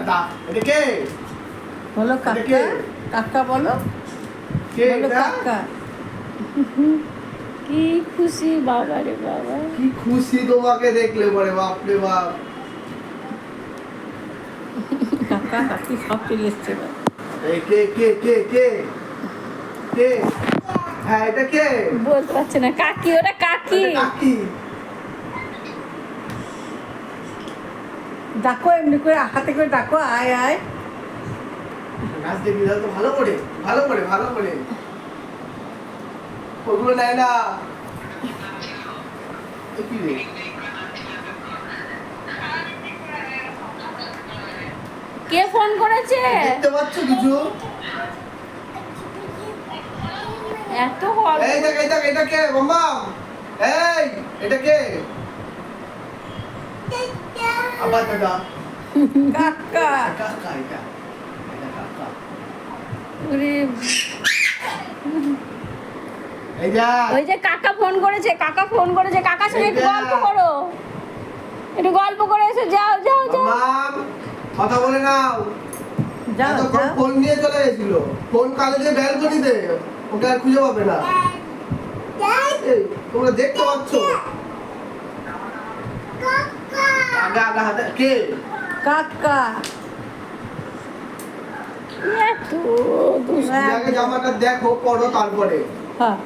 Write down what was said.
দাদা এটা কে? বলো এটা কাকা। কে? কাকা বলো। কে বলো এটা? কাকা। কি খুশি বাবা রে বাবা। কি খুশি তোমাকে দেখলে পরে, বাপ রে বাপ। কাকা কাকি সব চলে এসছে এবার। এই কে কে কে কে কে? হ্যাঁ এটা কে? বলতে পারছে না কাকি, ওরা কাকি। এটা কাকি। ডাকো এমনি করে হাতে করে ডাকো, আয় আয়। নাচ দেখবি তো ভালো করে, ভালো করে, ভালো করে। ওগুলো নেয় না। এ কি রে? কে ফোন করেছে? দেখতে পাচ্ছ কিছু? এত হল। এই দেখ এই দেখ, এটা কে মাম্মা? এই এটা কে? আবার দাদা। কাকা। কাকা এটা। এটা কাকা। ওরে, এই যা। ওই যে কাকা ফোন করেছে, কাকা ফোন করেছে, কাকার সঙ্গে একটু গল্প করো, একটু গল্প করে এসে যাও যাও যাও। মাম্মা কথা বলে নাও। যাও এতক্ষণ যাও। ফোন নিয়ে চলে গেছিল। ফোন কালেজে ব্যালকনিতে, ওটা আর খুঁজে পাবে না। এই, তোমরা দেখতে পাচ্ছ? আগা আগা হাতে কে? কাকা। এত দুষ্ট। আগে জামাটা দেখো, পড়ো তারপরে। হ্যাঁ